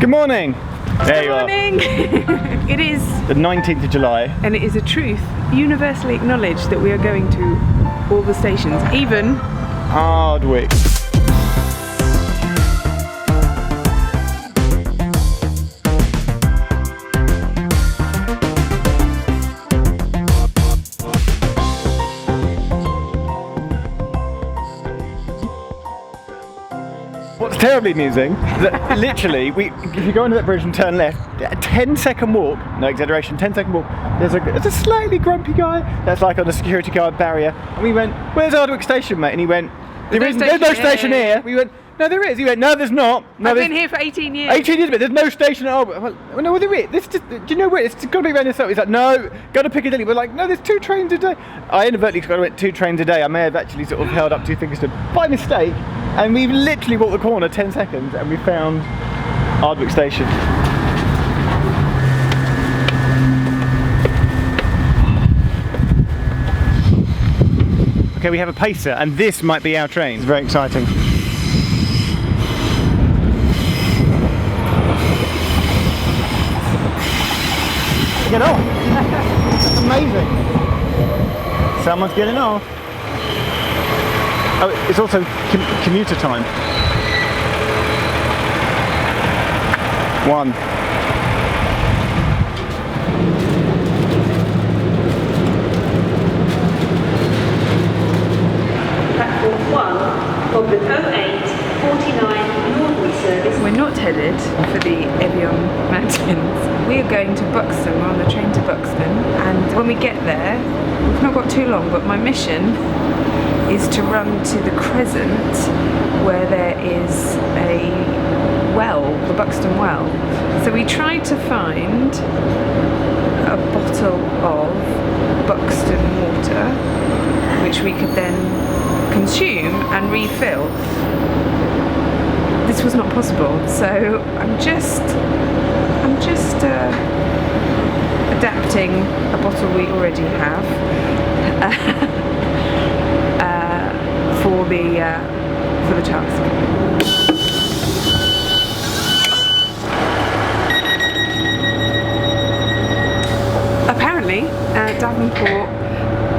Good morning! There you are. Good morning! It is the 19th of July. And it is a truth universally acknowledged that we are going to all the stations, even Ardwick. What's terribly amusing is that literally, if you go under that bridge and turn left, a 10-second walk, no exaggeration, 10-second walk, there's a slightly grumpy guy that's like on a security guard barrier, and we went, "Where's Ardwick Station, mate?" And he went, "There's no station here." We went, "No, there is." He went, "No, there's not. No, I've been here for 18 years. 18 years, but there's no station at Ardwick." Well, no, there is. Do you know where? It's got to be around this side. He's like, "No, go to Piccadilly." We're like, "No, there's 2 trains a day." I inadvertently went 2 trains a day. I may have actually sort of held up 2 fingers to by mistake. And we literally walked the corner 10 seconds and we found Ardwick Station. Okay, we have a pacer and this might be our train. It's very exciting. Get off! That's amazing. Someone's getting off. Oh, it's also commuter time. 1. Platform 1 of the 0849 Northern service. We're not headed for the Edale Mountains. We are going to Buxton. We're on the train to Buxton, and when we get there, we've not got too long, but my mission is to run to the Crescent where there is a well, the Buxton well. So we tried to find a bottle of Buxton water which we could then consume and refill. This was not possible, so I'm just adapting a bottle we already have. For the task. Apparently, Davenport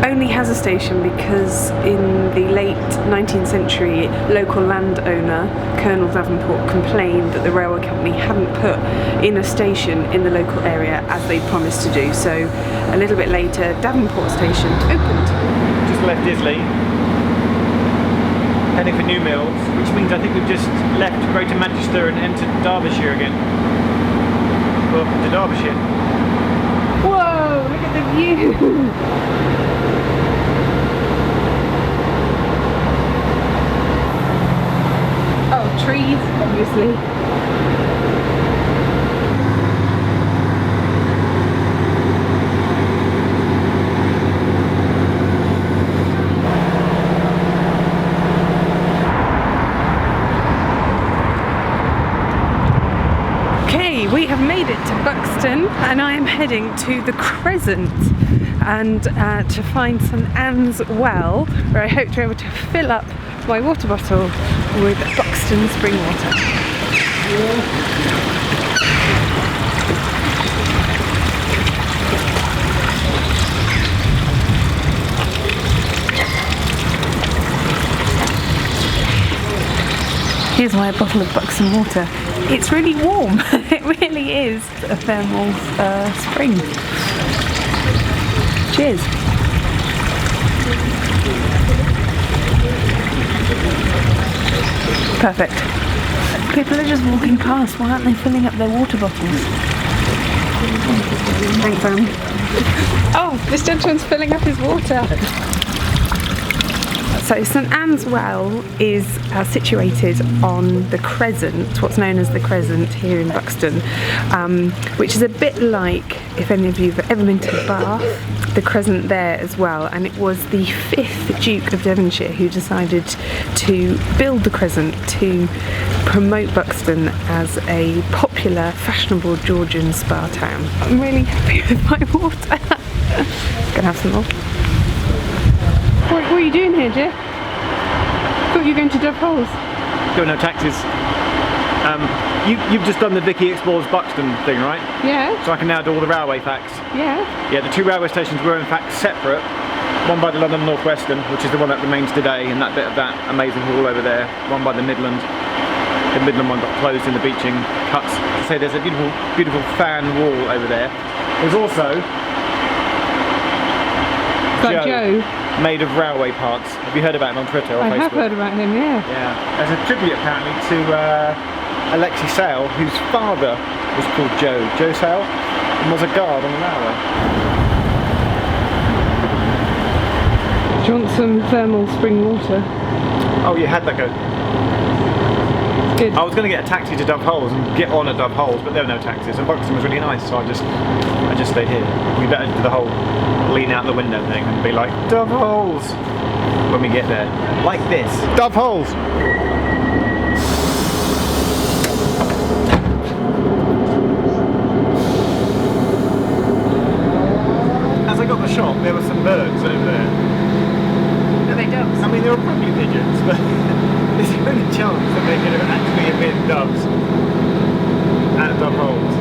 only has a station because in the late 19th century, local landowner Colonel Davenport complained that the railway company hadn't put in a station in the local area as they promised to do. So a little bit later, Davenport station opened. Just left Isley. Heading for New Mills, which means I think we've just left Greater Manchester and entered Derbyshire again. Well, to Derbyshire. Whoa, look at the view! Oh, trees, obviously. We have made it to Buxton and I am heading to the Crescent and to find St Anne's Well, where I hope to be able to fill up my water bottle with Buxton spring water. Here's my bottle of Buxton water. It's really warm. It really is a thermal spring. Cheers. Perfect. People are just walking past. Why aren't they filling up their water bottles? Thanks, Anne. Oh, this gentleman's filling up his water. So St Anne's Well is situated on the Crescent, what's known as the Crescent here in Buxton, which is a bit like, if any of you have ever been to Bath, the Crescent there as well. And it was the 5th Duke of Devonshire who decided to build the Crescent to promote Buxton as a popular, fashionable Georgian spa town. I'm really happy with my water. Gonna have some more. What are you doing here, Jeff? I thought you were going to Dove Holes. Got no taxis. You've just done the Vicky Explores Buxton thing, right? Yeah. So I can now do all the railway facts. Yeah. Yeah, the two railway stations were in fact separate. One by the London North Western, which is the one that remains today, and that bit of that amazing hall over there. One by the Midland. The Midland one got closed in the beaching cuts. So there's a beautiful, beautiful fan wall over there. There's also Joe, made of railway parts. Have you heard about him on Twitter or Facebook? I have heard about him, yeah. Yeah. There's a tribute apparently to Alexi Sale, whose father was called Joe Sale, and was a guard on the railway. Do you want some thermal spring water? Oh, you had that go. Good. I was going to get a taxi to Dove Holes and get on at Dove Holes, but there were no taxis, and Buxton was really nice, so I just stayed here. We better do the whole lean out the window thing and be like, Dove Holes, when we get there. Like this. Dove Holes! As I got the shot, there were some birds over there. Are they doves? I mean, they were probably pigeons, but is there any chance that they could have actually have been doves at Dove Holes?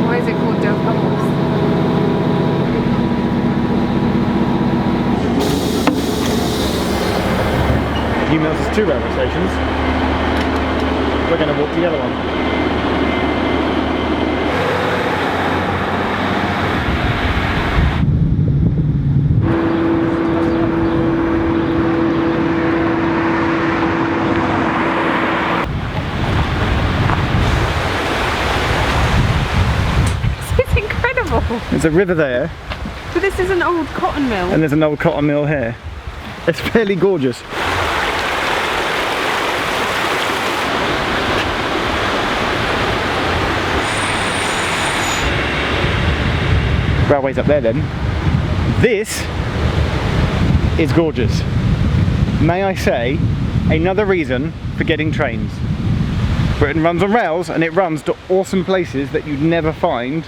Why is it called Dove Holes? New Mills has two railway stations. We're going to walk the other one. It's incredible. There's a river there, But this is an old cotton mill. and there's an old cotton mill here. It's fairly gorgeous. Railway's up there then. This is gorgeous. May I say, another reason for getting trains. Britain runs on rails, and it runs to awesome places that you'd never find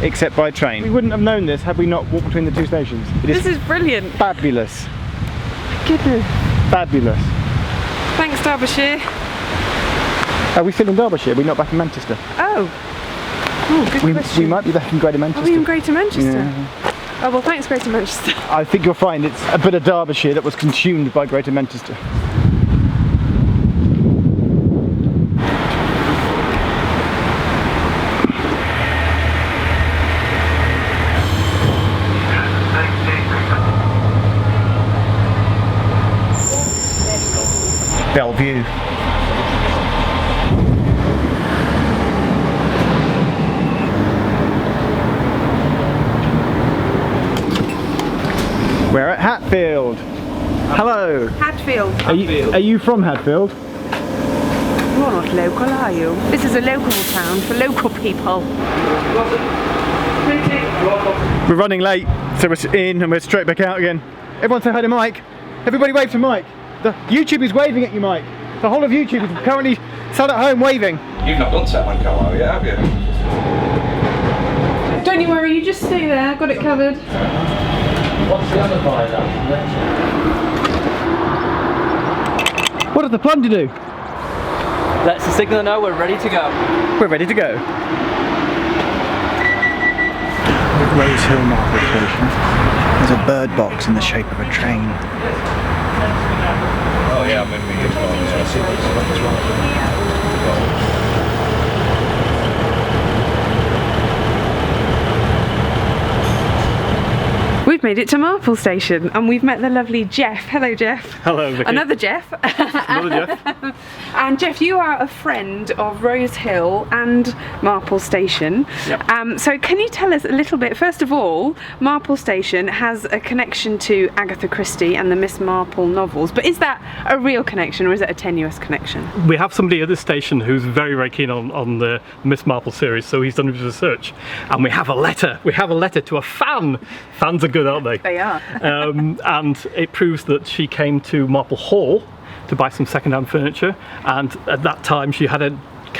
except by train. We wouldn't have known this had we not walked between the two stations. This is brilliant. Fabulous. Goodness. Fabulous. Thanks, Derbyshire. Are we still in Derbyshire? We're not back in Manchester. Oh. Oh, good question. We might be back in Greater Manchester. Are we in Greater Manchester? Yeah. Oh, well, thanks, Greater Manchester. I think you'll find it's a bit of Derbyshire that was consumed by Greater Manchester. Bellevue. We're at Hadfield. Hello. Hadfield. Are you from Hadfield? You're not local, are you? This is a local town for local people. We're running late, so we're in and we're straight back out again. Everyone say hi to Mike. Everybody wave to Mike. The YouTube is waving at you, Mike. The whole of YouTube is currently sat at home waving. You've not done Setman Carlisle yet, have you? Don't you worry, you just stay there. Got it covered. What's the other viaduct? What does the plunger do? Let's the signal know we're ready to go. We're ready to go. Rose Hill Marple Station. There's a bird box in the shape of a train. Oh yeah, I'm in the We've made it to Marple Station and we've met the lovely Jeff. Hello, Jeff. Hello, Vicky. Another Jeff. Another Jeff. And Jeff, you are a friend of Rose Hill and Marple Station. Yep. So can you tell us a little bit, first of all, Marple Station has a connection to Agatha Christie and the Miss Marple novels, but is that a real connection or is it a tenuous connection? We have somebody at this station who's very, very keen on the Miss Marple series, so he's done his research, and we have a letter to a fan. Fans are good, aren't they? They are. And it proves that she came to Marple Hall to buy some second-hand furniture, and at that time she had a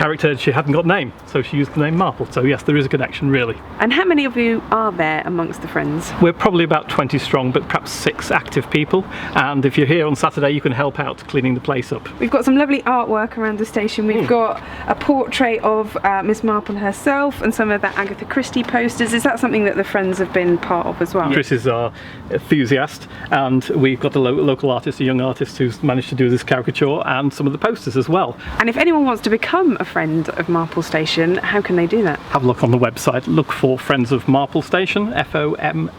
character, she hadn't got a name, so she used the name Marple. So yes, there is a connection, really. And how many of you are there amongst the friends? We're probably about 20 strong, but perhaps 6 active people. And if you're here on Saturday, you can help out cleaning the place up. We've got some lovely artwork around the station. We've got a portrait of Miss Marple herself and some of the Agatha Christie posters. Is that something that the friends have been part of as well? Chris is our enthusiast, and we've got the local artist, a young artist who's managed to do this caricature and some of the posters as well. And if anyone wants to become a friend of Marple Station, how can they do that? Have a look on the website, look for Friends of Marple Station, FOMSS.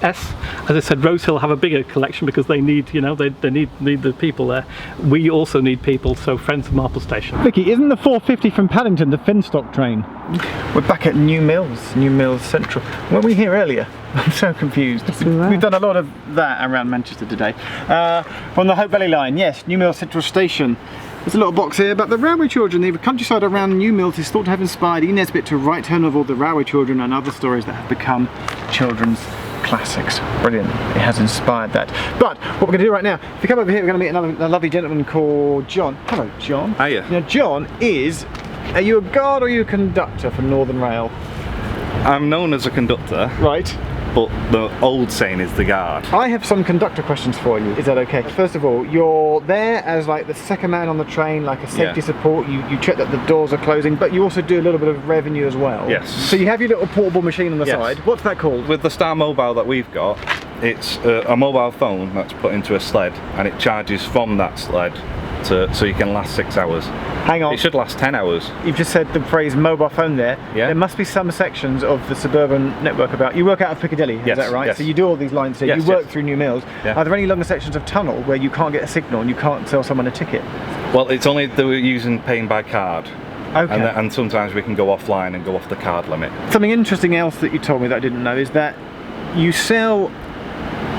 As I said, Rosehill have a bigger collection because they need, you know, they need the people there. We also need people, so Friends of Marple Station. Vicky, isn't the 450 from Paddington the Finstock train? We're back at New Mills Central. Weren't we here earlier? I'm so confused. We've done a lot of that around Manchester today. On the Hope Valley line, yes, New Mills Central Station. There's a little box here about the Railway Children. The countryside around New Mills is thought to have inspired E. Nesbitt to write her novel The Railway Children and other stories that have become children's classics. Brilliant. It has inspired that. But what we're going to do right now, if you come over here, we're going to meet a lovely gentleman called John. Hello, John. Hiya. Now, John is, are you a guard or are you a conductor for Northern Rail? I'm known as a conductor, Right. but the old saying is the guard. I have some conductor questions for you. Is that okay? First of all, you're there as like the second man on the train, like a safety support. You check that the doors are closing, but you also do a little bit of revenue as well. Yes. So you have your little portable machine on the Yes. side. What's that called? With the Star Mobile that we've got, it's a mobile phone that's put into a sled, and it charges from that sled so you can last 6 hours. Hang on. It should last 10 hours. You've just said the phrase mobile phone there. Yeah. There must be some sections of the suburban network about. You work out of Piccadilly, Yes, is that right? yes. So you do all these lines here. Yes, you work yes. through New Mills. Yeah. Are there any longer sections of tunnel where you can't get a signal and you can't sell someone a ticket? Well, it's only that we're using paying by card. Okay. And sometimes we can go offline and go off the card limit. Something interesting else that you told me that I didn't know is that you sell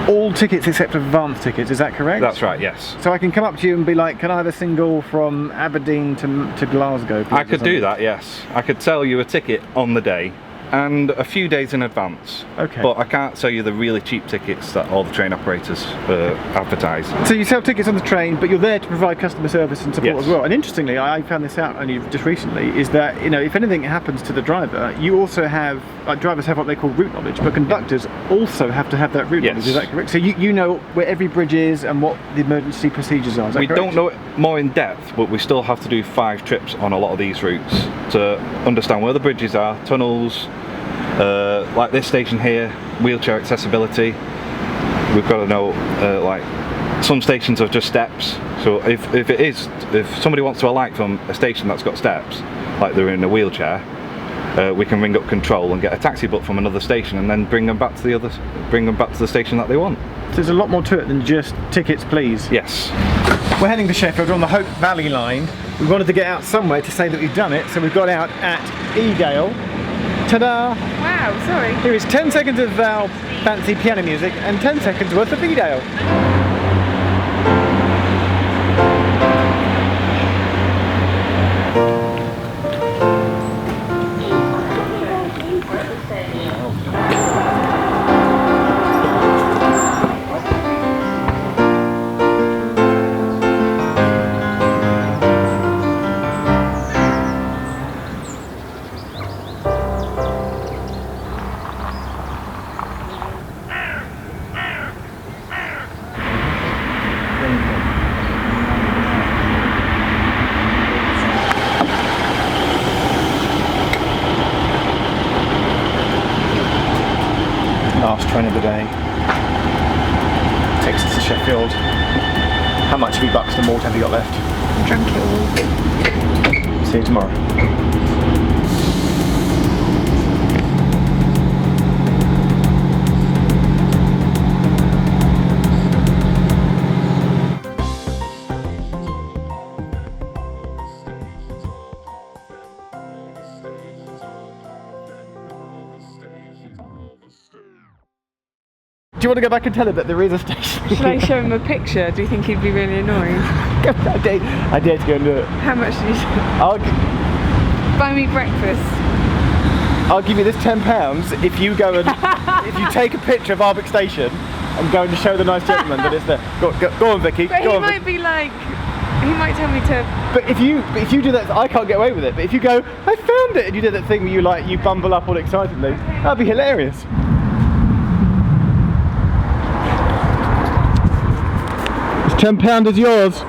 all tickets except advance tickets, is that correct? That's right, yes. So I can come up to you and be like, can I have a single from Aberdeen to Glasgow, please, I or could something? do that, yes. I could sell you a ticket on the day and a few days in advance. Okay. But I can't sell you the really cheap tickets that all the train operators advertise. So you sell tickets on the train, but you're there to provide customer service and support Yes. as well. And interestingly, I found this out only just recently, is that, you know, if anything happens to the driver, you also have, drivers have what they call route knowledge, but conductors also have to have that route Yes. knowledge, is that correct? So you know where every bridge is and what the emergency procedures are, is that We correct? don't know it more in depth, but we still have to do 5 trips on a lot of these routes to understand where the bridges are, tunnels, like this station here, wheelchair accessibility. We've got to know, like, some stations are just steps. So if somebody wants to alight from a station that's got steps, like they're in a wheelchair, we can ring up control and get a taxi booked from another station, and then bring them back to the station that they want. So there's a lot more to it than just tickets, please. Yes. We're heading to Sheffield, we're on the Hope Valley line. We wanted to get out somewhere to say that we've done it, so we've got out at Edale. Ta-da! Wow, sorry. Here is 10 seconds of our fancy piano music and 10 seconds worth of Edale. Last train of the day takes us to Sheffield. How much of your Buxton malt have you got left? Drank it all. See you tomorrow. Do you want to go back and tell him that there is a station? Should I show him a picture? Do you think he'd be really annoyed? I dare to go and do it. How much did you buy me breakfast? I'll give you this £10 if you go and if you take a picture of Ardwick Station and go and show the nice gentleman that it's there. Go on, Vicky. But go he on, might be like, He might tell me to. But if you do that, I can't get away with it. But if you go, I found it, and you do that thing where you bumble up all excitedly, that'd be hilarious. This £10 is yours.